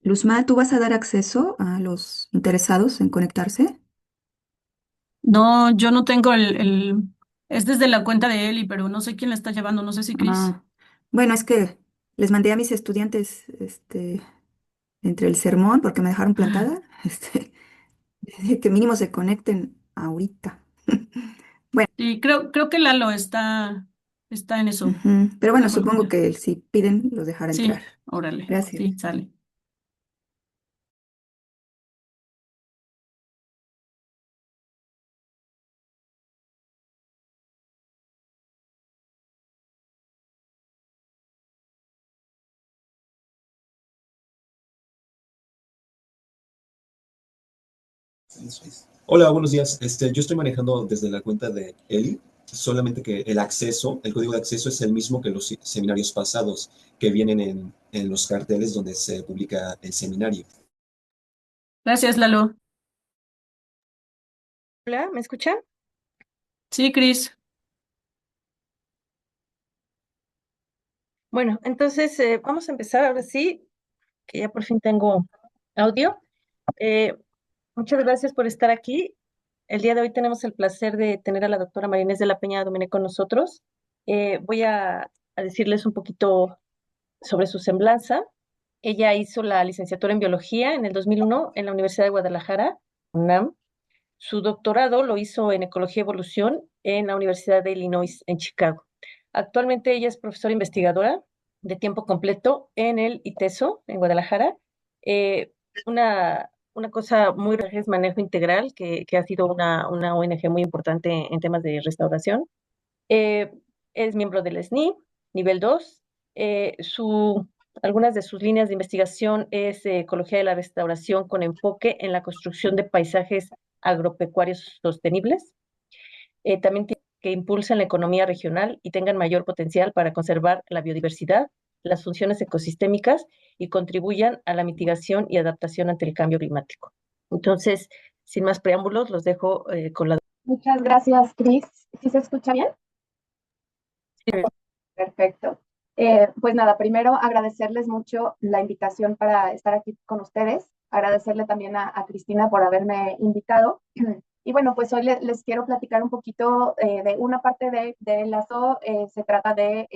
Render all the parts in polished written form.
Luzma, ¿tú vas a dar acceso a los interesados en conectarse? No, yo no tengo es desde la cuenta de Eli, pero no sé quién la está llevando, no sé si Chris. Ah, bueno, es que les mandé a mis estudiantes, entre el sermón, porque me dejaron plantada, dije que mínimo se conecten ahorita. Bueno, Sí, creo que Lalo está en eso. ujú, pero Voy bueno, a hablar con supongo ella. que si piden, los dejará entrar. Sí, órale, Gracias. sí, sale. Hola, buenos días. Yo estoy manejando desde la cuenta de Eli, solamente que el acceso, el código de acceso es el mismo que los seminarios pasados que vienen en los carteles donde se publica el seminario. Gracias, Lalo. Hola, ¿me escuchan? Sí, Chris. Bueno, entonces vamos a empezar ahora sí, que ya por fin tengo audio. Eh, Muchas gracias por estar aquí. El día de hoy tenemos el placer de tener a la doctora María Inés de la Peña Domenech con nosotros. Voy a decirles un poquito sobre su semblanza. Ella hizo la licenciatura en biología en el 2001 en la Universidad de Guadalajara, UNAM. Su doctorado lo hizo en ecología y evolución en la Universidad de Illinois en Chicago. Actualmente ella es profesora investigadora de tiempo completo en el ITESO en Guadalajara. Eh, una cosa muy rara es manejo integral, que ha sido una ONG muy importante en temas de restauración. Eh, es miembro del SNI, nivel 2. Algunas de sus líneas de investigación es ecología de la restauración con enfoque en la construcción de paisajes agropecuarios sostenibles. También que impulsen la economía regional y tengan mayor potencial para conservar la biodiversidad, las funciones ecosistémicas y contribuyan a la mitigación y adaptación ante el cambio climático. Entonces, sin más preámbulos, los dejo con la... Muchas gracias, Cris. ¿Sí se escucha bien? Perfecto. Pues nada, primero agradecerles mucho la invitación para estar aquí con ustedes, agradecerle también a Cristina por haberme invitado. Y bueno, pues hoy les quiero platicar un poquito de una parte de Lazo. Se trata de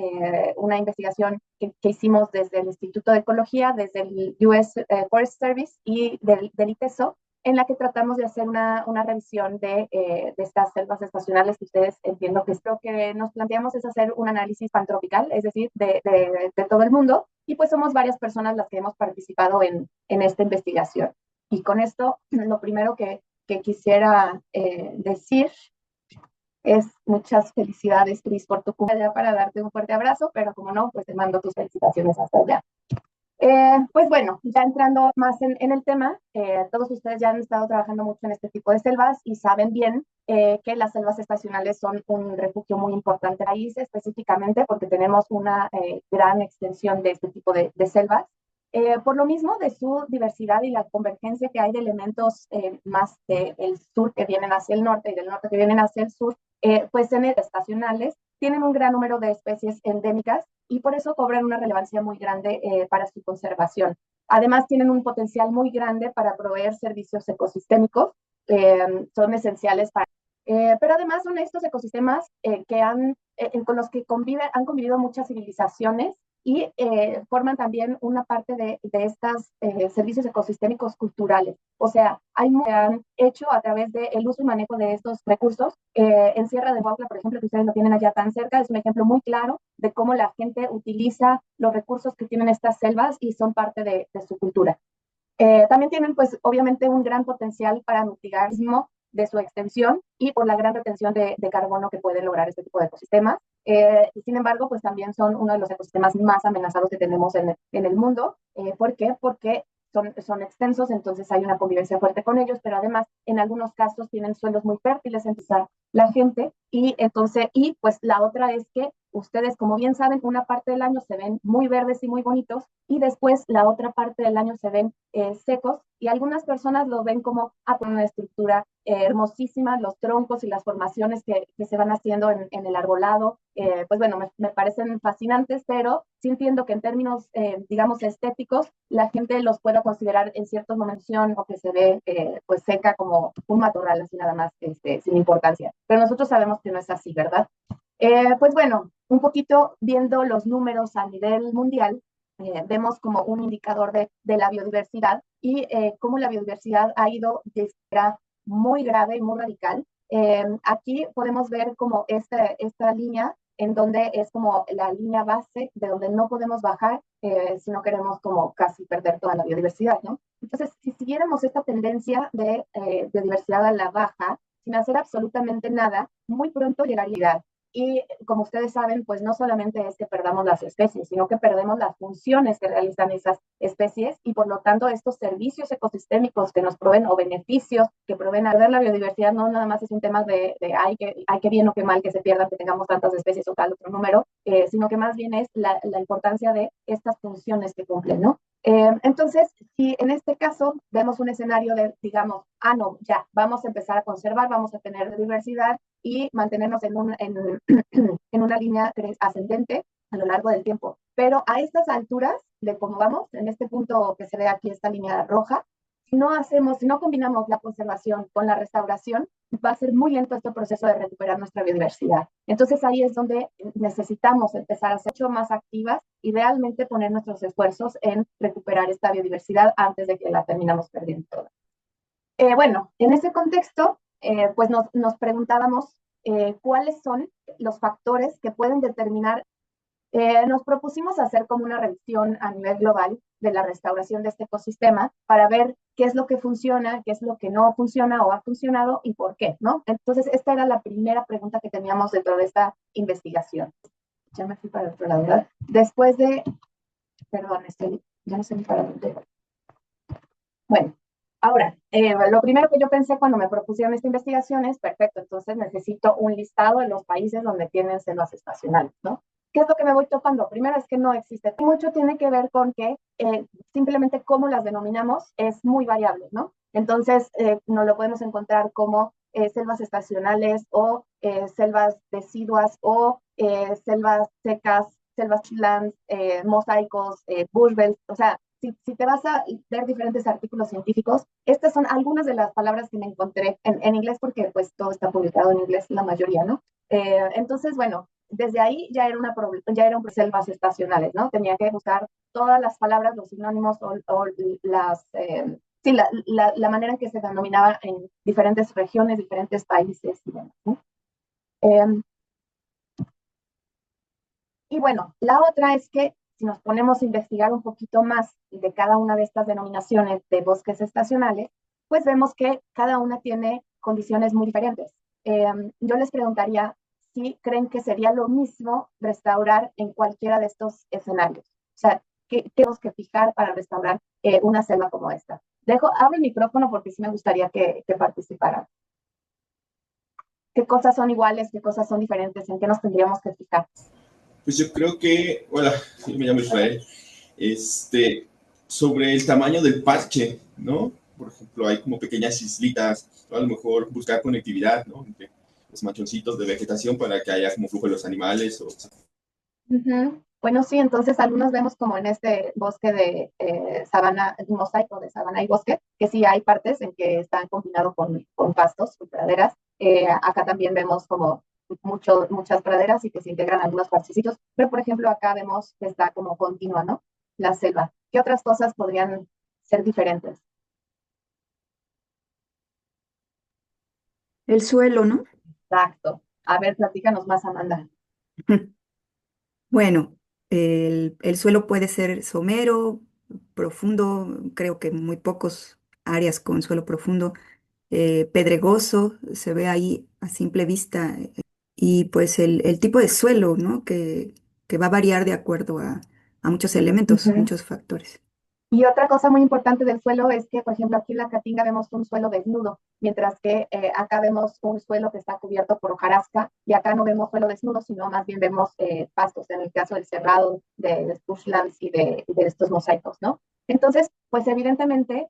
una investigación que hicimos desde el Instituto de Ecología, desde el US Forest Service y del ITESO, en la que tratamos de hacer una revisión de estas selvas estacionales que ustedes entiendo que es lo que nos planteamos es hacer un análisis pantropical, es decir, de todo el mundo, y pues somos varias personas las que hemos participado en esta investigación. Y con esto, lo primero que quisiera decir es muchas felicidades, Cris, por tu cumpleaños para darte un fuerte abrazo, pero como no, pues te mando tus felicitaciones hasta allá. Pues bueno, ya entrando más en el tema, todos ustedes ya han estado trabajando mucho en este tipo de selvas y saben bien que las selvas estacionales son un refugio muy importante en el país, específicamente porque tenemos una gran extensión de este tipo de selvas. Por lo mismo, de su diversidad y la convergencia que hay de elementos más del sur que vienen hacia el norte y del norte que vienen hacia el sur, pues en estacionales tienen un gran número de especies endémicas y por eso cobran una relevancia muy grande para su conservación. Además, tienen un potencial muy grande para proveer servicios ecosistémicos, son esenciales para... pero además son estos ecosistemas con los que han convivido muchas civilizaciones y forman también una parte de estos servicios ecosistémicos culturales. O sea, hay mucho que han hecho a través del uso y manejo de estos recursos. En Sierra de Huautla, por ejemplo, que ustedes lo tienen allá tan cerca, es un ejemplo muy claro de cómo la gente utiliza los recursos que tienen estas selvas y son parte de su cultura. También tienen, pues, obviamente un gran potencial para mitigar el sismo de su extensión y por la gran retención de carbono que pueden lograr este tipo de ecosistemas. Sin embargo, pues también son uno de los ecosistemas más amenazados que tenemos en el mundo. ¿Por qué? Porque son extensos, entonces hay una convivencia fuerte con ellos, pero además en algunos casos tienen suelos muy fértiles en la gente y pues la otra es que ustedes, como bien saben, una parte del año se ven muy verdes y muy bonitos y después la otra parte del año se ven secos Y algunas personas lo ven como una estructura hermosísima, los troncos y las formaciones que se van haciendo en el arbolado, pues bueno, me parecen fascinantes, pero sí entiendo que en términos, digamos, estéticos, la gente los pueda considerar en ciertos momentos o que se ve pues seca como un matorral, así nada más, sin importancia. Pero nosotros sabemos que no es así, ¿verdad? Pues bueno, un poquito viendo los números a nivel mundial, vemos como un indicador de la biodiversidad y cómo la biodiversidad ha ido de manera muy grave, muy radical. Aquí podemos ver como esta línea en donde es como la línea base de donde no podemos bajar si no queremos como casi perder toda la biodiversidad, ¿no? Entonces, si siguiéramos esta tendencia de biodiversidad a la baja, sin hacer absolutamente nada, muy pronto llegaría. Y como ustedes saben, pues no solamente es que perdamos las especies, sino que perdemos las funciones que realizan esas especies y por lo tanto estos servicios ecosistémicos que nos proveen o beneficios que proveen a ver la biodiversidad no nada más es un tema de ay, qué bien o qué mal que se pierdan, que tengamos tantas especies o tal otro número, sino que más bien es la importancia de estas funciones que cumplen, ¿no? Entonces, si en este caso vemos un escenario de, digamos, no, ya, vamos a empezar a conservar, vamos a tener diversidad y mantenernos en una línea ascendente a lo largo del tiempo. Pero a estas alturas de cómo vamos, en este punto que se ve aquí, esta línea roja, si no combinamos la conservación con la restauración, va a ser muy lento este proceso de recuperar nuestra biodiversidad. Entonces ahí es donde necesitamos empezar a ser mucho más activas y realmente poner nuestros esfuerzos en recuperar esta biodiversidad antes de que la terminamos perdiendo toda. Bueno, en ese contexto, pues nos preguntábamos cuáles son los factores que pueden determinar. Nos propusimos hacer como una revisión a nivel global de la restauración de este ecosistema para ver qué es lo que funciona, qué es lo que no funciona o ha funcionado y por qué, ¿no? Entonces, esta era la primera pregunta que teníamos dentro de esta investigación. Ya me fui para el otro lado, ¿verdad? Después de, perdón, ya no sé ni para dónde. Bueno, ahora, lo primero que yo pensé cuando me propusieron esta investigación es, perfecto, entonces necesito un listado de los países donde tienen selvas estacionales, ¿no? ¿Qué es lo que me voy topando? Primero es que no existe. Mucho tiene que ver con que simplemente cómo las denominamos es muy variable, ¿no? Entonces, no lo podemos encontrar como selvas estacionales o selvas deciduas o selvas secas, selvas lands, mosaicos, bush belts, o sea, si te vas a ver diferentes artículos científicos, estas son algunas de las palabras que me encontré en inglés porque pues todo está publicado en inglés, la mayoría, ¿no? Entonces, bueno, desde ahí ya era un selvas estacionales, ¿no? Tenía que buscar todas las palabras, los sinónimos o las, sí, la manera en que se denominaba en diferentes regiones, diferentes países y demás, ¿no? Y bueno, la otra es que si nos ponemos a investigar un poquito más de cada una de estas denominaciones de bosques estacionales, pues vemos que cada una tiene condiciones muy diferentes. Yo les preguntaría si creen que sería lo mismo restaurar en cualquiera de estos escenarios. O sea, ¿qué tenemos que fijar para restaurar una selva como esta? Abro el micrófono porque sí me gustaría que participaran. ¿Qué cosas son iguales? ¿Qué cosas son diferentes? ¿En qué nos tendríamos que fijar? Pues yo creo que, hola, me llamo Israel, sobre el tamaño del parche, ¿no? Por ejemplo, hay como pequeñas islitas, ¿no? A lo mejor buscar conectividad, ¿no? Entre los machoncitos de vegetación para que haya como flujo de los animales. Bueno, sí, entonces algunos vemos como en este bosque de sabana, un mosaico de sabana y bosque, que sí hay partes en que están combinados con pastos, con praderas. Acá también vemos como muchas praderas y que se integran algunos parchecitos, pero por ejemplo acá vemos que está como continua, ¿no? La selva. ¿Qué otras cosas podrían ser diferentes? El suelo, ¿no? Exacto. A ver, platícanos más, Amanda. Bueno, el suelo puede ser somero, profundo, creo que muy pocos áreas con suelo profundo, pedregoso, se ve ahí a simple vista, y pues el tipo de suelo, ¿no? Que va a variar de acuerdo a muchos elementos, muchos factores. Y otra cosa muy importante del suelo es que, por ejemplo, aquí en la Caatinga vemos un suelo desnudo, mientras que acá vemos un suelo que está cubierto por hojarasca, y acá no vemos suelo desnudo, sino más bien vemos pastos, en el caso del cerrado, de bushlands y de estos mosaicos, ¿no? Entonces, pues evidentemente,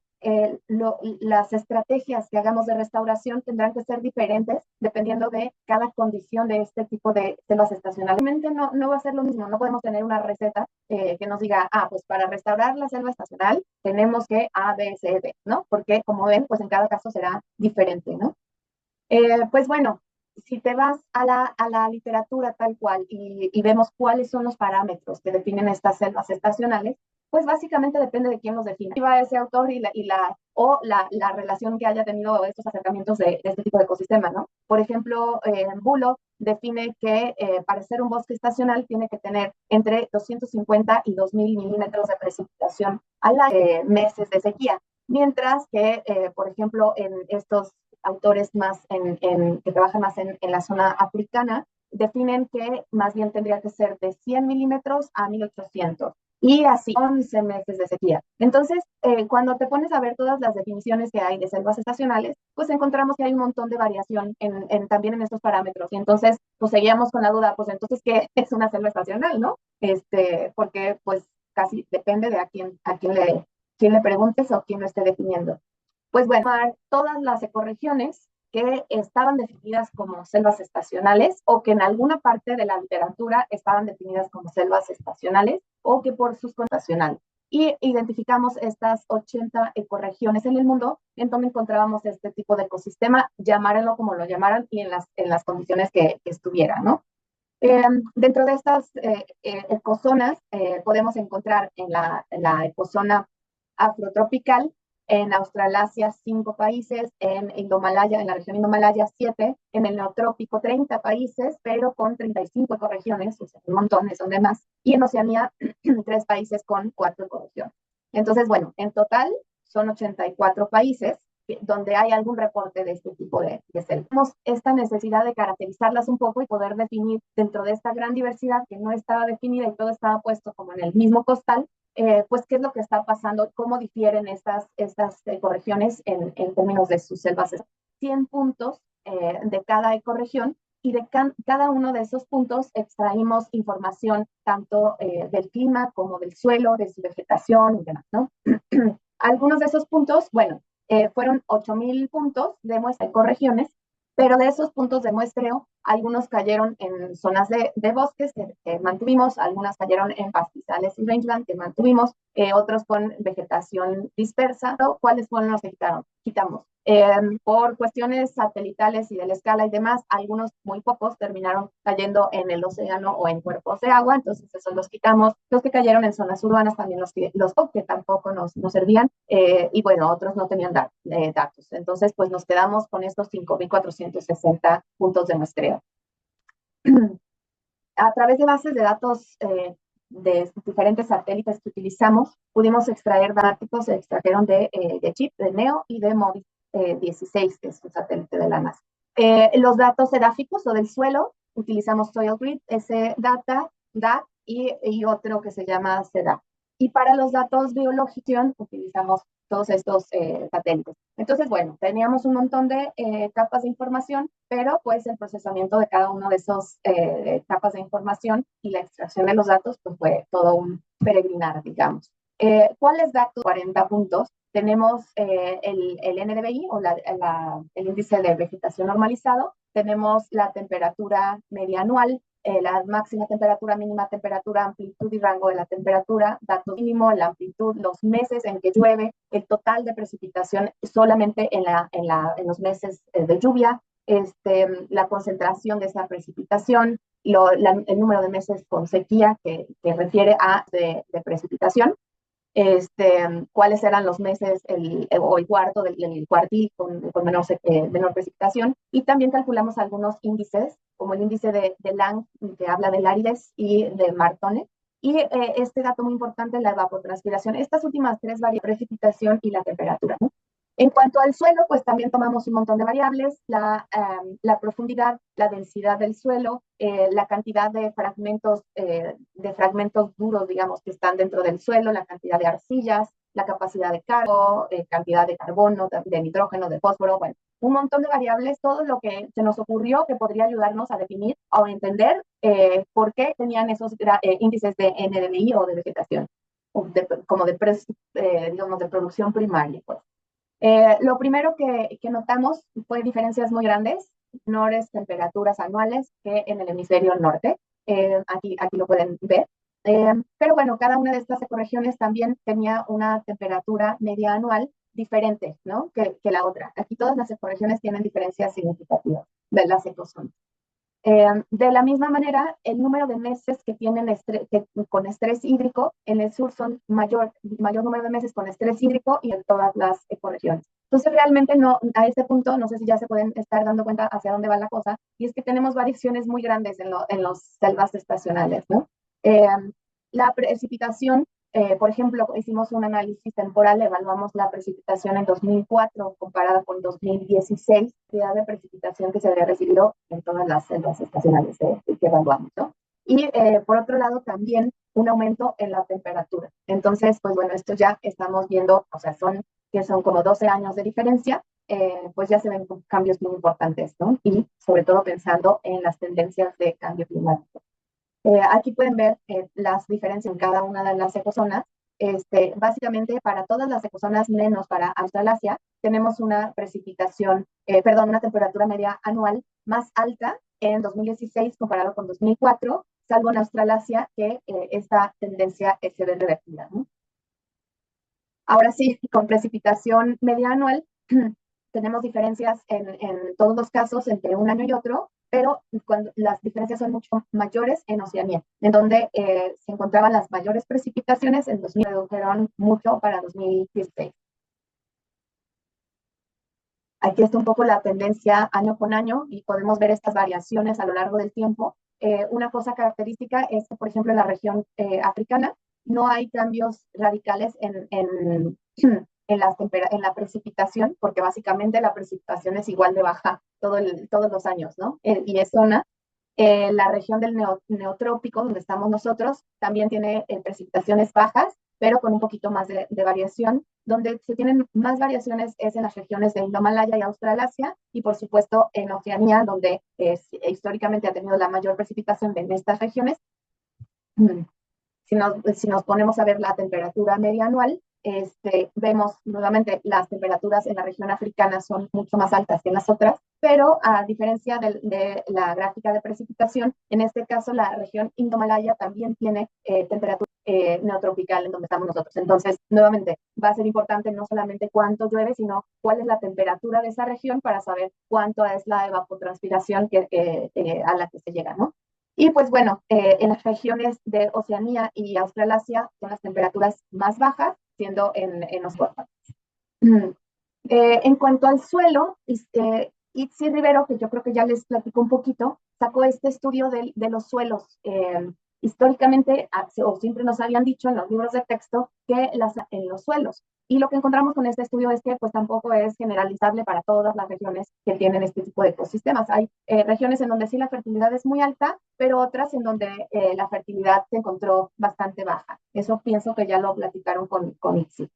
las estrategias que hagamos de restauración tendrán que ser diferentes dependiendo de cada condición de este tipo de selvas estacionales. Realmente no va a ser lo mismo, no podemos tener una receta que nos diga, pues para restaurar la selva estacional tenemos que A, B, C, D, ¿no? Porque como ven, pues en cada caso será diferente, ¿no? Pues bueno, si te vas a la literatura tal cual y vemos cuáles son los parámetros que definen estas selvas estacionales, pues básicamente depende de quién los define. Va ese autor la relación que haya tenido estos acercamientos de este tipo de ecosistema, ¿no? Por ejemplo, Bullock define que para ser un bosque estacional tiene que tener entre 250 y 2000 milímetros de precipitación al año, meses de sequía. Mientras que, por ejemplo, en estos autores más que trabajan más en la zona africana, definen que más bien tendría que ser de 100 milímetros a 1800 y así 11 meses de sequía. Entonces, cuando te pones a ver todas las definiciones que hay de selvas estacionales, pues encontramos que hay un montón de variación también en estos parámetros. Y entonces, pues seguíamos con la duda, pues entonces, ¿qué es una selva estacional, no? Porque pues casi depende de quién le preguntes o quién lo esté definiendo. Pues bueno, todas las ecorregiones que estaban definidas como selvas estacionales o que en alguna parte de la literatura estaban definidas como selvas estacionales o que por sus condicionales. Y identificamos estas 80 ecorregiones en el mundo en donde encontrábamos este tipo de ecosistema, llamárenlo como lo llamaran y en las condiciones que estuvieran, ¿no? Dentro de estas ecozonas podemos encontrar en la ecozona afrotropical, en Australasia 5 países, en Indomalaya, en la región Indomalaya 7, en el neotrópico 30 países, pero con 35 ecorregiones, o sea, un montón, son de más, y en Oceanía 3 países con 4 ecorregiones. Entonces, bueno, en total son 84 países donde hay algún reporte de este tipo de selvas. Tenemos esta necesidad de caracterizarlas un poco y poder definir dentro de esta gran diversidad que no estaba definida y todo estaba puesto como en el mismo costal, pues qué es lo que está pasando, cómo difieren estas ecorregiones en términos de sus selvas. 100 puntos de cada ecorregión y de cada uno de esos puntos extraímos información tanto del clima como del suelo, de su vegetación y demás, ¿no? Algunos de esos puntos, bueno, fueron 8,000 puntos de muestra de ecorregiones, pero de esos puntos de muestreo, algunos cayeron en zonas de bosques que mantuvimos, algunas cayeron en pastizales y rangeland que mantuvimos, otros con vegetación dispersa. ¿Cuáles fueron los que quitamos? Por cuestiones satelitales y de la escala y demás, algunos muy pocos terminaron cayendo en el océano o en cuerpos de agua, entonces esos los quitamos. Los que cayeron en zonas urbanas también los que tampoco nos servían, y bueno, otros no tenían datos. Entonces, pues nos quedamos con estos 5,460 puntos de muestreo. A través de bases de datos de diferentes satélites que utilizamos, pudimos extraer datos, se extrajeron de CHIP, de NEO y de MODIS 16, que es un satélite de la NASA. Los datos edáficos o del suelo, utilizamos Soil Grid, SDATA, DAT y otro que se llama CEDAT. Y para los datos biológicos utilizamos todos estos satélites. Entonces, bueno, teníamos un montón de capas de información, pero pues el procesamiento de cada uno de esos capas de información y la extracción de los datos, pues fue todo un peregrinar, digamos. ¿Cuáles datos? 40 puntos. Tenemos el NDVI o el índice de vegetación normalizado. Tenemos la temperatura media anual, la máxima temperatura, mínima temperatura, amplitud y rango de la temperatura, dato mínimo, la amplitud, los meses en que llueve, el total de precipitación solamente en los meses de lluvia, la concentración de esa precipitación, el número de meses con sequía que refiere a de precipitación, cuáles eran los meses o el cuartil con menor precipitación, y también calculamos algunos índices, como el índice de Lang, que habla de la aridez, y de Martone, y este dato muy importante, la evapotranspiración. Estas últimas tres variables, precipitación y la temperatura, ¿no? En cuanto al suelo, pues también tomamos un montón de variables, la profundidad, la densidad del suelo, la cantidad de fragmentos duros, digamos, que están dentro del suelo, la cantidad de arcillas, la capacidad de cargo, cantidad de carbono, de nitrógeno, de fósforo, bueno, un montón de variables, todo lo que se nos ocurrió que podría ayudarnos a definir o entender por qué tenían esos índices de NDVI o de vegetación, digamos, de producción primaria, pues. Lo primero que notamos fue diferencias muy grandes, menores temperaturas anuales que en el hemisferio norte. Aquí lo pueden ver. Pero bueno, cada una de estas ecorregiones también tenía una temperatura media anual diferente, ¿no? que la otra. Aquí todas las ecorregiones tienen diferencias significativas de las ecozonas. De la misma manera, el número de meses que tienen con estrés hídrico en el sur son mayor número de meses con estrés hídrico y en todas las ecorregiones. Entonces, realmente no, a este punto, no sé si ya se pueden estar dando cuenta hacia dónde va la cosa, y es que tenemos variaciones muy grandes en los selvas estacionales, ¿no? Eh, la precipitación, por ejemplo, hicimos un análisis temporal, evaluamos la precipitación en 2004 comparada con 2016, cantidad de precipitación que se había recibido en todas las selvas estacionales que evaluamos, ¿no? Y por otro lado, también un aumento en la temperatura. Entonces, pues bueno, esto ya estamos viendo, o sea, que son como 12 años de diferencia, pues ya se ven cambios muy importantes, ¿no? Y sobre todo pensando en las tendencias de cambio climático. Aquí pueden ver las diferencias en cada una de las ecozonas. Básicamente, para todas las ecozonas, menos para Australasia, tenemos una una temperatura media anual más alta en 2016 comparado con 2004, salvo en Australasia, que esta tendencia se ve revertida, ¿no? Ahora sí, con precipitación media anual, tenemos diferencias en todos los casos entre un año y otro, pero cuando las diferencias son mucho mayores en Oceanía, en donde se encontraban las mayores precipitaciones, en 2000 redujeron mucho para 2016. Aquí está un poco la tendencia año con año y podemos ver estas variaciones a lo largo del tiempo. Una cosa característica es que, por ejemplo, en la región africana no hay cambios radicales en la precipitación, porque básicamente la precipitación es igual de baja todos los años, ¿no? Y es zona. La región del neotrópico, donde estamos nosotros, también tiene precipitaciones bajas, pero con un poquito más de variación. Donde se tienen más variaciones es en las regiones de Indomalaya y Australasia, y por supuesto en Oceanía, donde históricamente ha tenido la mayor precipitación en estas regiones. Si nos ponemos a ver la temperatura media anual, vemos nuevamente las temperaturas en la región africana son mucho más altas que en las otras, pero a diferencia de la gráfica de precipitación, en este caso la región Indomalaya también tiene temperatura neotropical en donde estamos nosotros. Entonces, nuevamente, va a ser importante no solamente cuánto llueve, sino cuál es la temperatura de esa región para saber cuánto es la evapotranspiración a la que se llega, ¿no? Y pues bueno, en las regiones de Oceanía y Australasia son las temperaturas más bajas, siendo en los bordes. En cuanto al suelo, Itzi Rivero, que yo creo que ya les platico un poquito, sacó este estudio de los suelos. Históricamente, o siempre nos habían dicho en los libros de texto, que en los suelos. Y lo que encontramos con este estudio es que pues tampoco es generalizable para todas las regiones que tienen este tipo de ecosistemas. Hay regiones en donde sí la fertilidad es muy alta, pero otras en donde la fertilidad se encontró bastante baja. Eso pienso que ya lo platicaron con Itzi.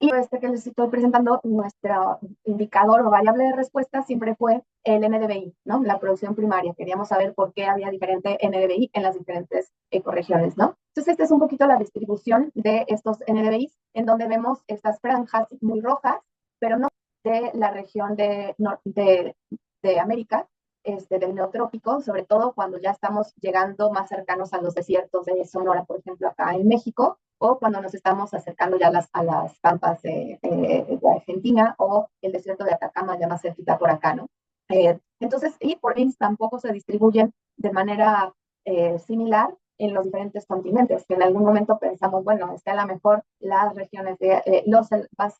Y que les estoy presentando, nuestro indicador o variable de respuesta siempre fue el NDVI, ¿no? La producción primaria. Queríamos saber por qué había diferente NDVI en las diferentes ecorregiones, ¿no? Entonces, esta es un poquito la distribución de estos NDVIs, en donde vemos estas franjas muy rojas, pero no de la región de América, del neotrópico, sobre todo cuando ya estamos llegando más cercanos a los desiertos de Sonora, por ejemplo, acá en México, o cuando nos estamos acercando ya a las pampas de Argentina o el desierto de Atacama, ya más cerquita por acá, ¿no? Entonces, y por ahí tampoco se distribuyen de manera similar en los diferentes continentes, que en algún momento pensamos, bueno, es que a lo mejor las regiones de los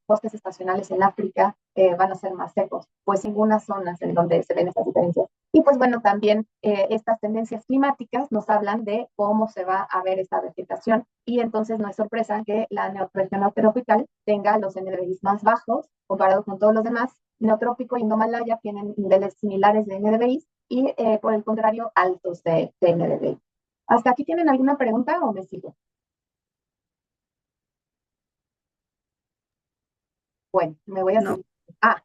bosques estacionales en África van a ser más secos, pues en algunas zonas en donde se ven estas diferencias. Y pues bueno, también estas tendencias climáticas nos hablan de cómo se va a ver esta vegetación, y entonces no es sorpresa que la región neotropical tenga los NDVIs más bajos comparado con todos los demás. Neotrópico y Indomalaya tienen niveles similares de NDVIs y por el contrario altos de NDVI. ¿Hasta aquí tienen alguna pregunta o me sigo? Bueno, me voy a No, seguir.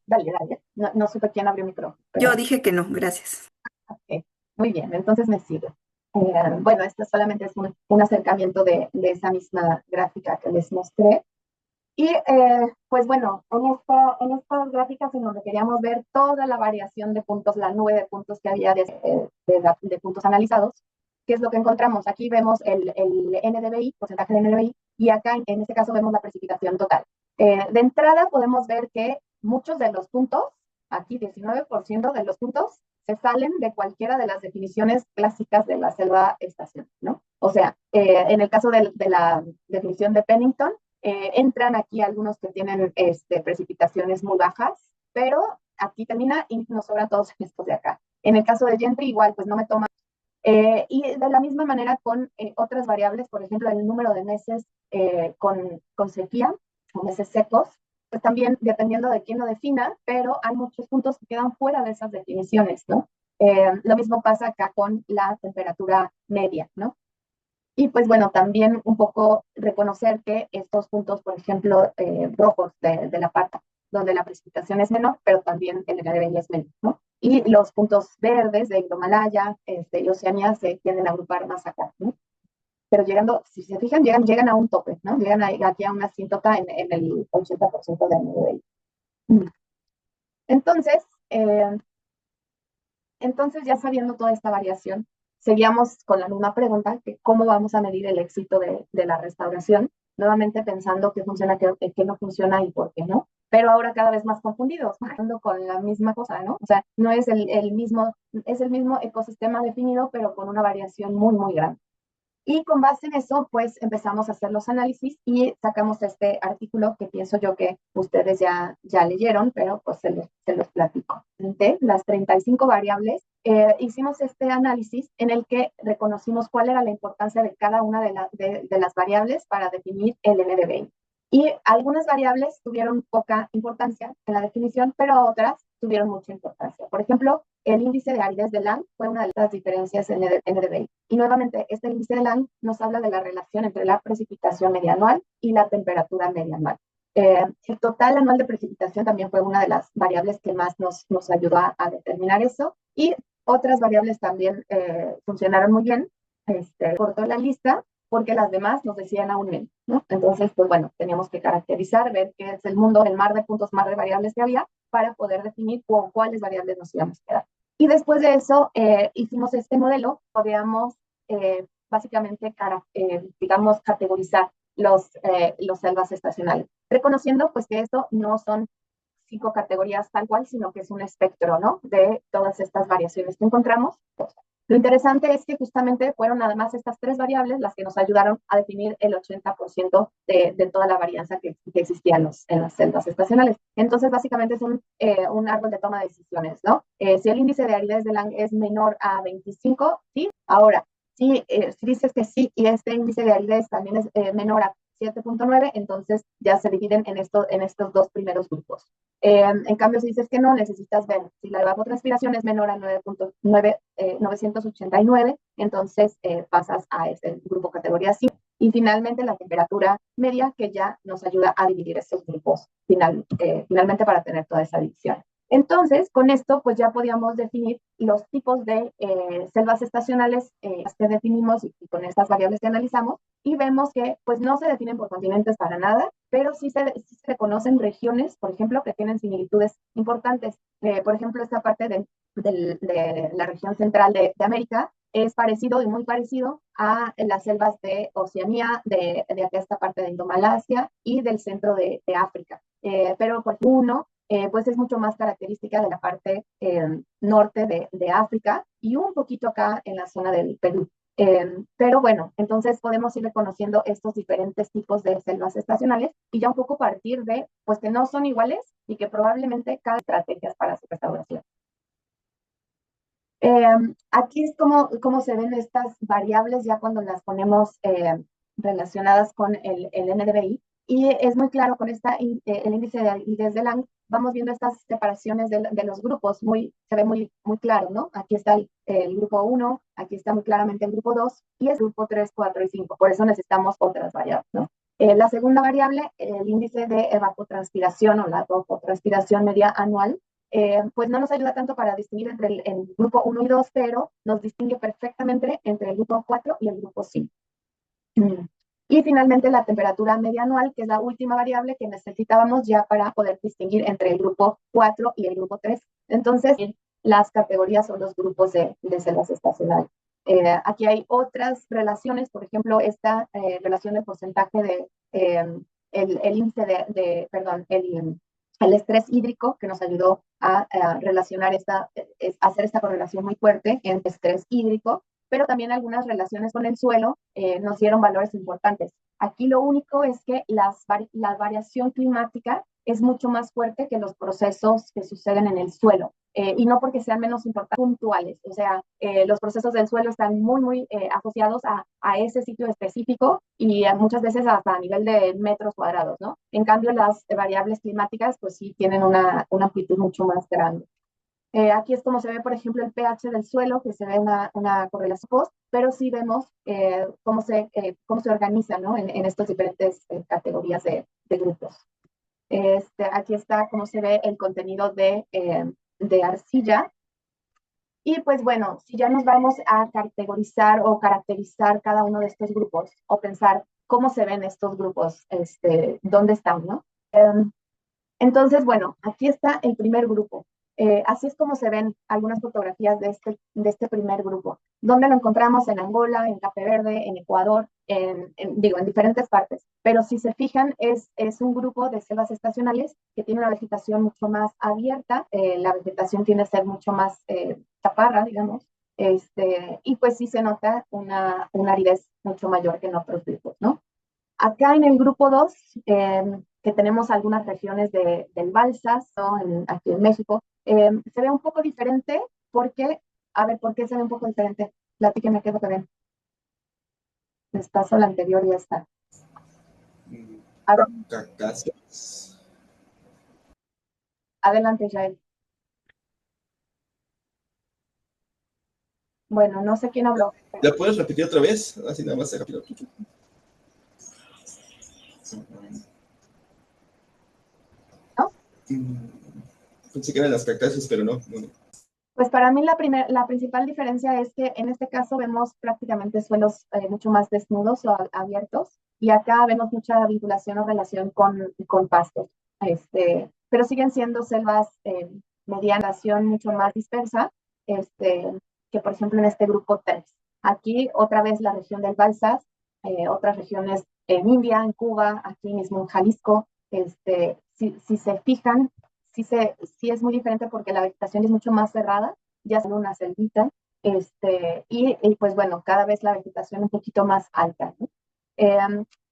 Dale, dale. No supe quién abrió el micrófono. yo dije que no, gracias. Okay. Muy bien, entonces me sigo. Bueno, esto solamente es un acercamiento de esa misma gráfica que les mostré. Y pues bueno, en estas gráficas en donde queríamos ver toda la variación de puntos, la nube de puntos que había de puntos analizados, ¿qué es lo que encontramos? Aquí vemos el NDVI, porcentaje de NDVI, y acá en este caso vemos la precipitación total. De entrada podemos ver que muchos de los puntos, aquí 19% de los puntos, se salen de cualquiera de las definiciones clásicas de la selva estacional, ¿no? O sea, en el caso de la definición de Pennington, entran aquí algunos que tienen precipitaciones muy bajas, pero aquí termina y nos sobran todos estos de acá. En el caso de Gentry, igual, pues no me toma. Y de la misma manera con otras variables, por ejemplo, el número de meses con sequía, o meses secos, pues también dependiendo de quién lo defina, pero hay muchos puntos que quedan fuera de esas definiciones, ¿no? Lo mismo pasa acá con la temperatura media, ¿no? Y pues bueno, también un poco reconocer que estos puntos, por ejemplo, rojos de la parte donde la precipitación es menor, pero también el NDVI es menor, ¿no? Y los puntos verdes de Indomalaya y Oceanía se tienden a agrupar más acá, ¿no? Pero llegando, si se fijan, llegan a un tope, ¿no? Llegan aquí a una asíntota en el 80% de NDVI. Entonces, entonces, ya sabiendo toda esta variación, seguíamos con la misma pregunta, que cómo vamos a medir el éxito de la restauración, nuevamente pensando qué funciona, qué no funciona y por qué no, pero ahora cada vez más confundidos, bajando con la misma cosa, ¿no? O sea, no es es el mismo ecosistema definido, pero con una variación muy, muy grande. Y con base en eso, pues empezamos a hacer los análisis y sacamos este artículo que pienso yo que ustedes ya leyeron, pero pues se los platico. De las 35 variables, hicimos este análisis en el que reconocimos cuál era la importancia de cada una de las variables para definir el NDVI. Y algunas variables tuvieron poca importancia en la definición, pero otras tuvieron mucha importancia. Por ejemplo, el índice de aridez de Lang fue una de las diferencias en NDVI. Y nuevamente, este índice de Lang nos habla de la relación entre la precipitación media anual y la temperatura media anual. El total anual de precipitación también fue una de las variables que más nos ayudó a determinar eso. Y otras variables también funcionaron muy bien. Cortó la lista porque las demás nos decían aún menos, ¿no? Entonces, pues bueno, teníamos que caracterizar, ver qué es el mundo, el mar de puntos, mar de variables que había, para poder definir con cuáles variables nos íbamos a quedar. Y después de eso, hicimos este modelo, podíamos básicamente, digamos, categorizar los selvas estacionales, reconociendo pues que esto no son 5 categorías tal cual, sino que es un espectro, ¿no? De todas estas variaciones que encontramos. Lo interesante es que justamente fueron nada más estas 3 variables las que nos ayudaron a definir el 80% de toda la varianza que existía en las selvas estacionales. Entonces, básicamente es un árbol de toma de decisiones, ¿no? Si el índice de aridez de Lang es menor a 25, sí. Ahora, si dices que sí y este índice de aridez también es menor a 7.9, entonces ya se dividen en estos dos primeros grupos. En cambio, si dices que no, necesitas ver si la evapotranspiración es menor a 9.989, entonces pasas a ese grupo categoría 5. Y finalmente la temperatura media, que ya nos ayuda a dividir estos grupos finalmente para tener toda esa división. Entonces, con esto, pues ya podíamos definir los tipos de selvas estacionales que definimos y con estas variables que analizamos, y vemos que pues no se definen por continentes para nada, pero sí se reconocen regiones, por ejemplo, que tienen similitudes importantes. Por ejemplo, esta parte de la región central de América es parecido y muy parecido a las selvas de Oceanía, de esta parte de Indomalasia y del centro de África. Pero por uno, pues es mucho más característica de la parte norte de África y un poquito acá en la zona del Perú. Pero bueno, entonces podemos ir reconociendo estos diferentes tipos de selvas estacionales y ya un poco partir de, pues que no son iguales y que probablemente cada estrategia para su restauración. Aquí es como se ven estas variables ya cuando las ponemos relacionadas con el NDVI, y es muy claro con el índice de aridez de Lang, vamos viendo estas separaciones de los grupos, se ve muy, muy claro, ¿no? Aquí está el grupo 1, aquí está muy claramente el grupo 2, y el grupo 3, 4 y 5, por eso necesitamos otras variables, ¿no? La segunda variable, el índice de evapotranspiración o la evapotranspiración media anual, pues no nos ayuda tanto para distinguir entre el grupo 1 y 2, pero nos distingue perfectamente entre el grupo 4 y el grupo 5. Y finalmente la temperatura media anual, que es la última variable que necesitábamos ya para poder distinguir entre el grupo 4 y el grupo 3. Entonces, las categorías son los grupos de selvas estacionales. Aquí hay otras relaciones, por ejemplo, esta relación del porcentaje de el índice perdón, el estrés hídrico que nos ayudó a relacionar hacer esta correlación muy fuerte entre estrés hídrico, pero también algunas relaciones con el suelo nos dieron valores importantes. Aquí lo único es que la variación climática es mucho más fuerte que los procesos que suceden en el suelo. Y no porque sean menos importantes, puntuales. O sea, los procesos del suelo están muy asociados a ese sitio específico y muchas veces hasta a nivel de metros cuadrados, ¿no? En cambio, las variables climáticas, pues sí tienen una amplitud mucho más grande. Aquí es como se ve, por ejemplo, el pH del suelo, que se ve una correlación post, pero sí vemos cómo se organiza, ¿no? en estas diferentes categorías de grupos. Aquí está cómo se ve el contenido de arcilla. Y pues bueno, si ya nos vamos a categorizar o caracterizar cada uno de estos grupos o pensar cómo se ven estos grupos, dónde están, ¿no? Entonces, bueno, aquí está el primer grupo. Así es como se ven algunas fotografías de este primer grupo. ¿Dónde lo encontramos? En Angola, en Cape Verde, en Ecuador, en diferentes partes. Pero si se fijan, es un grupo de selvas estacionales que tiene una vegetación mucho más abierta. La vegetación tiende a ser mucho más chaparra, digamos. Y pues sí se nota una aridez mucho mayor que en otros grupos, ¿no? Acá en el grupo 2, que tenemos algunas regiones del Balsas, ¿no? Aquí en México, se ve un poco diferente porque, a ver, ¿por qué se ve un poco diferente? Platíqueme qué es lo que ven. Les paso la anterior y ya está. A ver, Cactáceas. adelante, Yael. Bueno, no sé quién habló. ¿La puedes repetir otra vez? Así nada más se rápido. ¿No? Pensé que eran las cactáceas, pero no. Pues para mí la principal diferencia es que en este caso vemos prácticamente suelos mucho más desnudos o abiertos, y acá vemos mucha vinculación o relación con pastos. Pero siguen siendo selvas medianas, mucho más dispersa, que por ejemplo en este grupo 3. Aquí otra vez la región del Balsas, otras regiones en India, en Cuba, aquí mismo en Jalisco. Si se fijan, sí es muy diferente porque la vegetación es mucho más cerrada, ya es una selvita, y pues bueno, cada vez la vegetación un poquito más alta, ¿no?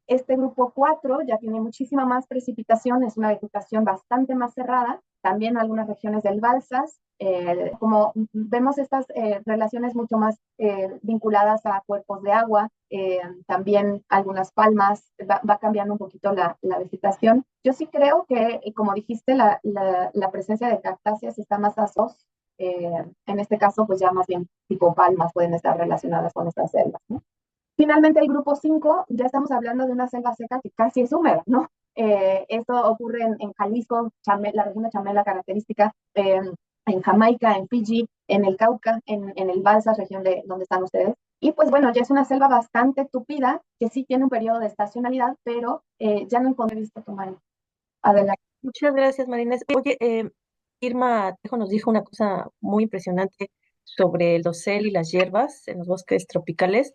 Este grupo 4 ya tiene muchísima más precipitación, es una vegetación bastante más cerrada, también algunas regiones del Balsas, como vemos estas relaciones mucho más vinculadas a cuerpos de agua, también algunas palmas, va cambiando un poquito la vegetación. Yo sí creo que, como dijiste, la presencia de cactáceas está más asos, en este caso pues ya más bien tipo palmas pueden estar relacionadas con estas selvas, ¿no? Finalmente, el grupo 5, ya estamos hablando de una selva seca que casi es húmeda, ¿no? Esto ocurre en Jalisco, la región de Chamela característica, en Jamaica, en Fiji, en el Cauca, en el Balsas, región de donde están ustedes. Y pues bueno, ya es una selva bastante tupida, que sí tiene un periodo de estacionalidad, pero ya no encontré visto tomar. Adelante. Muchas gracias, Marines. Oye, Irma Tejo nos dijo una cosa muy impresionante sobre el dosel y las hierbas en los bosques tropicales.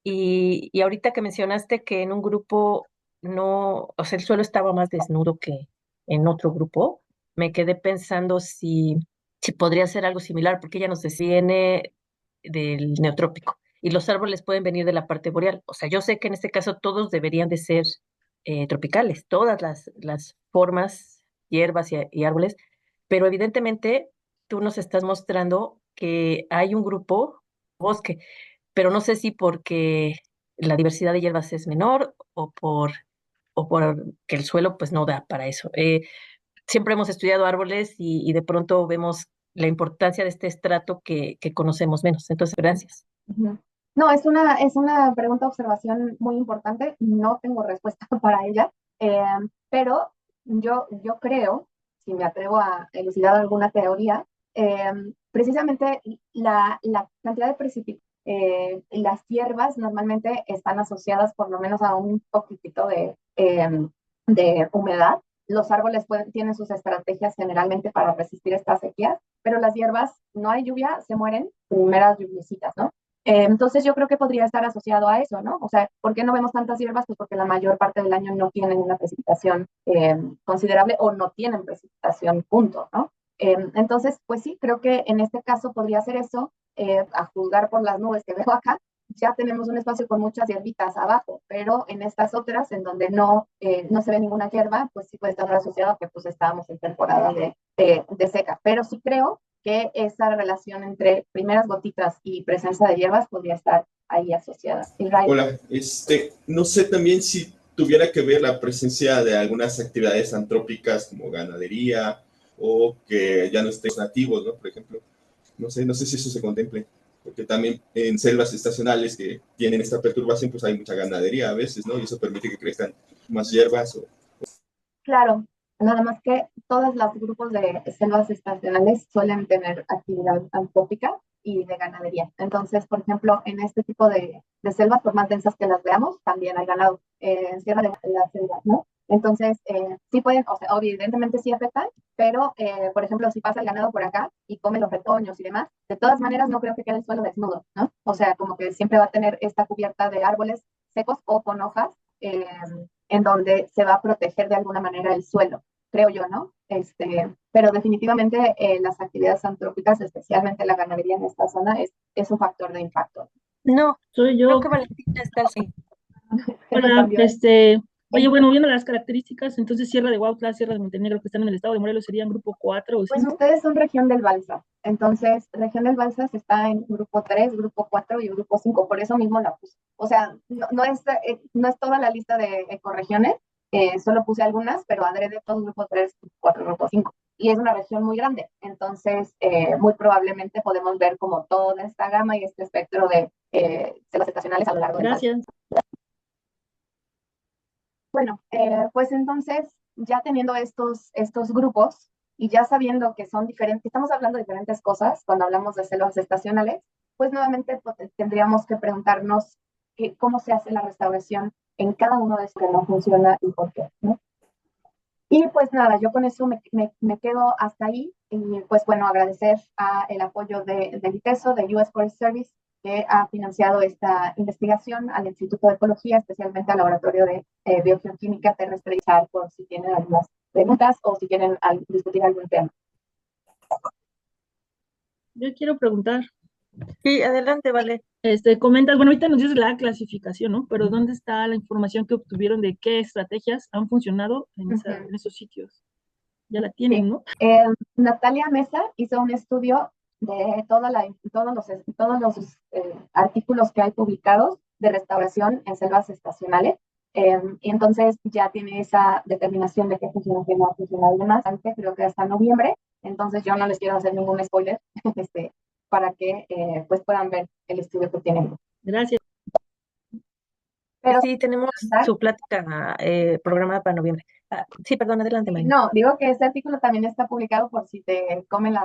Y ahorita que mencionaste que en un grupo no, o sea, el suelo estaba más desnudo que en otro grupo, me quedé pensando si podría ser algo similar, porque ella nos decía viene del neotrópico y los árboles pueden venir de la parte boreal. O sea, yo sé que en este caso todos deberían de ser tropicales, todas las formas, hierbas y árboles, pero evidentemente tú nos estás mostrando que hay un grupo, bosque, pero no sé si porque la diversidad de hierbas es menor o por que el suelo pues no da para eso. Siempre hemos estudiado árboles y de pronto vemos la importancia de este estrato que conocemos menos. Entonces, gracias. No, es una pregunta, observación muy importante. No tengo respuesta para ella, eh, pero yo creo, si me atrevo a elucidar alguna teoría, precisamente la cantidad de precipitación Las hierbas normalmente están asociadas por lo menos a un poquitito de humedad. Los árboles tienen sus estrategias generalmente para resistir estas sequías, pero las hierbas, no hay lluvia, se mueren, primeras lluviecitas, ¿no? Entonces yo creo que podría estar asociado a eso, ¿no? O sea, ¿por qué no vemos tantas hierbas? Pues porque la mayor parte del año no tienen una precipitación considerable o no tienen precipitación, punto, ¿no? Entonces, pues sí, creo que en este caso podría ser eso, a juzgar por las nubes que veo acá, ya tenemos un espacio con muchas hierbitas abajo, pero en estas otras, en donde no se ve ninguna hierba, pues sí puede estar asociado a que pues estábamos en temporada de seca. Pero sí creo que esa relación entre primeras gotitas y presencia de hierbas podría estar ahí asociada. Israel. Hola, no sé también si tuviera que ver la presencia de algunas actividades antrópicas como ganadería o que ya no estén nativos, ¿no? Por ejemplo, no sé si eso se contemple, porque también en selvas estacionales que tienen esta perturbación, pues hay mucha ganadería a veces, ¿no? Y eso permite que crezcan más hierbas. Claro, nada más que todos los grupos de selvas estacionales suelen tener actividad antrópica y de ganadería. Entonces, por ejemplo, en este tipo de selvas, por más densas que las veamos, también hay ganado en Sierra de la Selva, ¿no? Entonces, sí pueden, o sea, evidentemente sí afectan, pero, por ejemplo, si pasa el ganado por acá y come los retoños y demás, de todas maneras no creo que quede el suelo desnudo, ¿no? O sea, como que siempre va a tener esta cubierta de árboles secos o con hojas, en donde se va a proteger de alguna manera el suelo, creo yo, ¿no? Pero definitivamente las actividades antrópicas, especialmente la ganadería en esta zona, es un factor de impacto. No, Soy creo yo. que Valentina está así. Me Hola, cambió. oye, bueno, viendo las características, entonces Sierra de Huautla, Sierra de Montenegro, que están en el estado de Morelos, serían grupo 4 o Pues 5. ustedes son región del Balsa, entonces región del Balsa está en grupo 3, grupo 4 y grupo 5, por eso mismo la puse. O sea, no es toda la lista de ecorregiones, solo puse algunas, pero adrede todo grupo 3, grupo 4, grupo 5. Y es una región muy grande, entonces muy probablemente podemos ver como toda esta gama y este espectro de selvas estacionales a lo largo del Balsa. Gracias. Bueno, pues entonces, ya teniendo estos grupos y ya sabiendo que son diferentes, estamos hablando de diferentes cosas cuando hablamos de selvas estacionales, pues nuevamente tendríamos que preguntarnos cómo se hace la restauración en cada uno de estos que no funciona y por qué, ¿no? Y pues nada, yo con eso me quedo hasta ahí y pues bueno, agradecer el apoyo del ITESO, de US Forest Service, que ha financiado esta investigación, al Instituto de Ecología, especialmente al Laboratorio de Biogeoquímica Terrestre y SAR, por si tienen algunas preguntas o si quieren discutir algún tema. Yo quiero preguntar, Sí, adelante, Vale. comentas, bueno, ahorita nos dices la clasificación, ¿no? Pero ¿dónde está la información que obtuvieron de qué estrategias han funcionado en esos sitios? Ya la tienen, Sí. ¿no? Natalia Mesa hizo un estudio de todos los artículos que hay publicados de restauración en selvas estacionales. Y entonces ya tiene esa determinación de qué funciona, qué no ha funcionado y demás. Antes, creo que hasta noviembre. Entonces yo no les quiero hacer ningún spoiler para que pues puedan ver el estudio que tienen. Gracias. Pero Sí, tenemos su plática programada para noviembre. Sí, perdón, adelante, María. no, digo que este artículo también está publicado por si te comen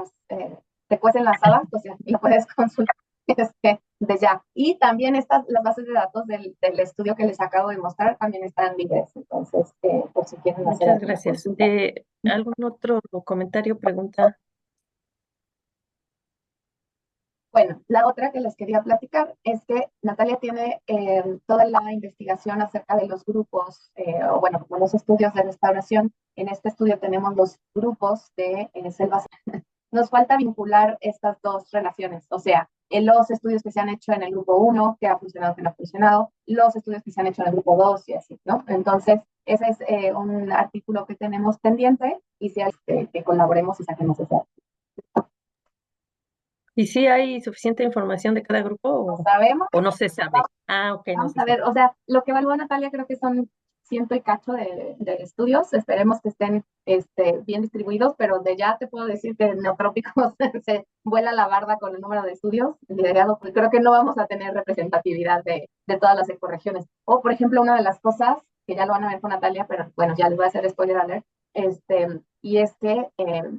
te cuecen las habas, pues ya lo puedes consultar de ya. Y también las bases de datos del estudio que les acabo de mostrar también están libres, entonces por si quieren hacer Muchas alguna gracias. consulta. ¿Algún otro comentario, pregunta? Bueno, la otra que les quería platicar es que Natalia tiene toda la investigación acerca de los grupos, o bueno, como los estudios de restauración. En este estudio tenemos los grupos de selvas. Nos falta vincular estas dos relaciones, o sea, en los estudios que se han hecho en el grupo 1, que ha funcionado, que no ha funcionado, los estudios que se han hecho en el grupo 2 y así, ¿no? Entonces, ese es un artículo que tenemos pendiente y si hay que colaboremos y saquemos ese artículo. ¿Y si hay suficiente información de cada grupo No sabemos. o no se sabe? Ok, no Vamos se a ver, sabe. o sea, lo que evaluó Natalia creo que son ciento y cacho de estudios. Esperemos que estén bien distribuidos, pero de ya te puedo decir que en neotrópicos se vuela la barda con el número de estudios liderado, pues creo que no vamos a tener representatividad de todas las ecorregiones. O, por ejemplo, una de las cosas que ya lo van a ver con Natalia, pero bueno, ya les voy a hacer spoiler alert, y es que,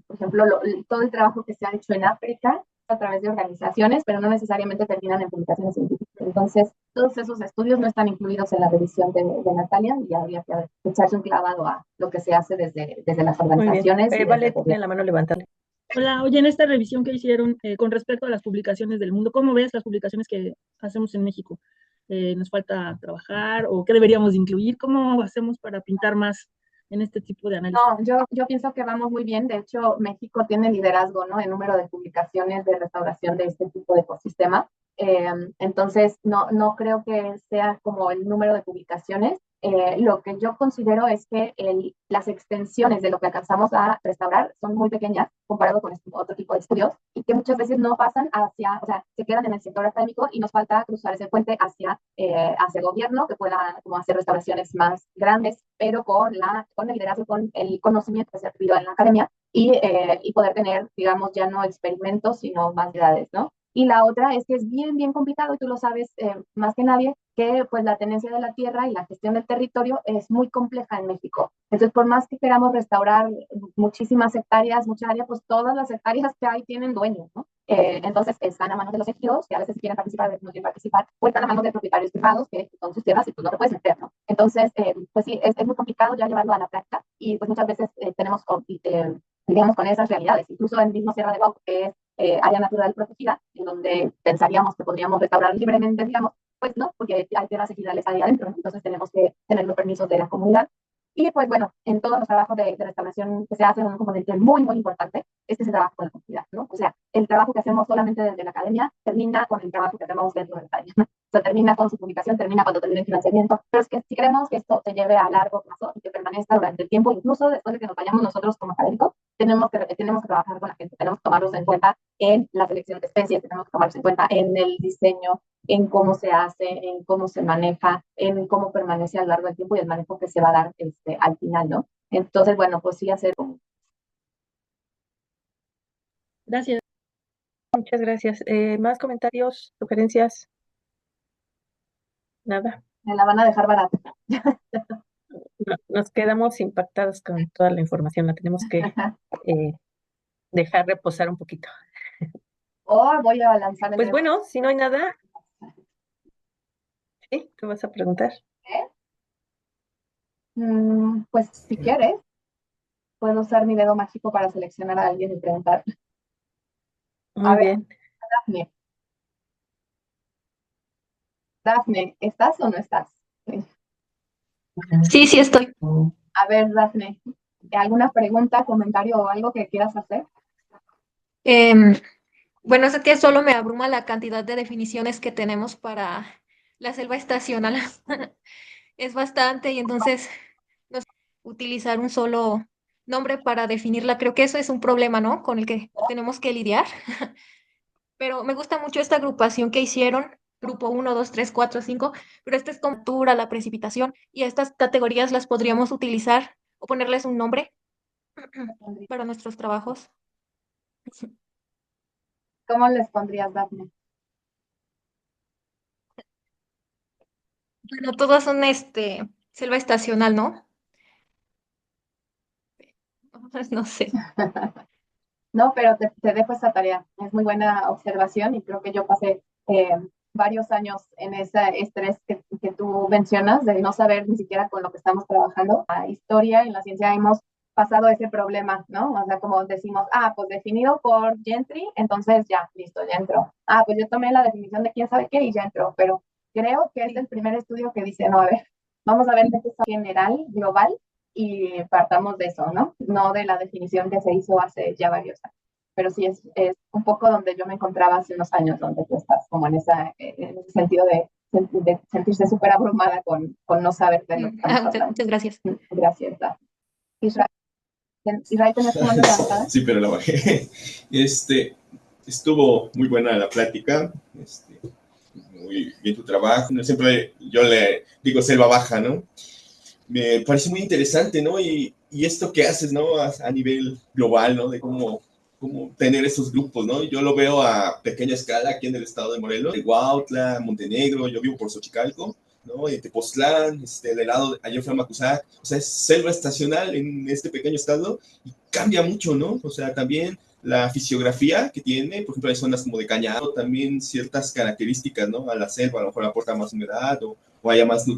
por ejemplo, todo el trabajo que se ha hecho en África a través de organizaciones, pero no necesariamente terminan en publicaciones científicas. Entonces, todos esos estudios no están incluidos en la revisión de Natalia y habría que echarse un clavado a lo que se hace desde las Muy bien. organizaciones y desde Vale, el tiene gobierno. la mano levantada. Hola, oye, en esta revisión que hicieron con respecto a las publicaciones del mundo, ¿cómo ves las publicaciones que hacemos en México? ¿Nos falta trabajar o qué deberíamos de incluir? ¿Cómo hacemos para pintar más en este tipo de análisis? No, yo pienso que vamos muy bien. De hecho, México tiene liderazgo, ¿no? En número de publicaciones de restauración de este tipo de ecosistema. Entonces, no creo que sea como el número de publicaciones. Lo que yo considero es que las extensiones de lo que alcanzamos a restaurar son muy pequeñas comparado con otro tipo de estudios y que muchas veces no pasan hacia, o sea, se quedan en el sector académico y nos falta cruzar ese puente hacia el gobierno que pueda como hacer restauraciones más grandes, pero con el liderazgo, con el conocimiento que se ha adquirido en la academia y poder tener, digamos, ya no experimentos, sino más ciudades, ¿no? Y la otra es que es bien complicado, y tú lo sabes más que nadie, que pues la tenencia de la tierra y la gestión del territorio es muy compleja en México. Entonces, por más que queramos restaurar muchísimas hectáreas, mucha área, pues todas las hectáreas que hay tienen dueños, ¿no? Entonces, están a manos de los ejidos, que a veces quieren participar, a veces no quieren participar, o están a manos de propietarios privados, que son sus tierras y pues no te puedes meter, ¿no? Entonces, pues sí, es muy complicado ya llevarlo a la práctica y pues muchas veces tenemos, digamos, con esas realidades. Incluso en mismo Sierra de Bauco, que es área natural protegida, en donde pensaríamos que podríamos restaurar libremente, digamos, pues no, porque hay tierras ejidales ahí adentro, ¿no? Entonces tenemos que tener los permisos de la comunidad. Y pues bueno, en todos los trabajos de restauración que se hacen, un componente muy importante es el trabajo con la comunidad, ¿no? O sea, el trabajo que hacemos solamente desde la academia termina con el trabajo que hacemos dentro del taller, ¿no? O sea, termina con su publicación, termina cuando termina el financiamiento, pero es que si queremos que esto se lleve a largo plazo y que permanezca durante el tiempo, incluso después de que nos vayamos nosotros como académicos, tenemos que trabajar con la gente, tenemos que tomarlos en cuenta en la selección de especies, tenemos que tomarlos en cuenta en el diseño, en cómo se hace, en cómo se maneja, en cómo permanece a lo largo del tiempo y el manejo que se va a dar al final, ¿no? Entonces, bueno, pues sí hacer. Gracias. Muchas gracias. ¿Más comentarios, sugerencias? Nada. Me la van a dejar barata. Nos quedamos impactados con toda la información. La tenemos que dejar reposar un poquito. O voy a lanzar el Pues dedo. bueno, si no hay nada, ¿sí? ¿Te vas a preguntar? Pues si quieres, puedo usar mi dedo mágico para seleccionar a alguien y preguntar. Muy A ver, bien. Dafne. Dafne, ¿estás o no estás? Sí, sí estoy. A ver, Dafne, ¿alguna pregunta, comentario o algo que quieras hacer? Em, bueno, es que solo me abruma la cantidad de definiciones que tenemos para la selva estacional. Es bastante y entonces no sé, utilizar un solo nombre para definirla, creo que eso es un problema, ¿no? Con el que tenemos que lidiar. Pero me gusta mucho esta agrupación que hicieron, grupo 1, 2, 3, 4, 5, pero esta es como altura, la precipitación y estas categorías las podríamos utilizar o ponerles un nombre para nuestros trabajos. ¿Cómo les pondrías, Dafne? Bueno, todas son selva estacional, ¿no? No sé. No, pero te dejo esta tarea. Es muy buena observación y creo que yo pasé varios años en ese estrés que tú mencionas de no saber ni siquiera con lo que estamos trabajando. La historia en la ciencia hemos pasado ese problema, ¿no? O sea, como decimos, pues definido por Gentry, entonces ya, listo, ya entró. Pues yo tomé la definición de quién sabe qué y ya entró, pero creo que es el primer estudio que dice, no, a ver, vamos a ver de qué es general, global, y partamos de eso, ¿no? No de la definición que se hizo hace ya varios años. Pero sí es un poco donde yo me encontraba hace unos años, donde tú estás como en ese sentido de sentirse súper abrumada con no saber de lo que estamos hablando. Muchas gracias. Gracias, Dafne. Israel, ¿tenías tu mano levantada? Sí, pero la bajé. Estuvo muy buena la plática. Muy bien tu trabajo. Siempre yo le digo selva baja, ¿no? Me parece muy interesante, ¿no? Y esto que haces, ¿no? A nivel global, ¿no? De cómo tener esos grupos, ¿no? Yo lo veo a pequeña escala aquí en el estado de Morelos, de Huautla, Montenegro, yo vivo por Xochicalco, ¿no? Y Tepoztlán, del lado, ayer fue a Macusac, o sea, es selva estacional en este pequeño estado y cambia mucho, ¿no? O sea, también la fisiografía que tiene, por ejemplo, hay zonas como de cañado, también ciertas características, ¿no? A la selva, a lo mejor aporta más humedad o haya más nutrientes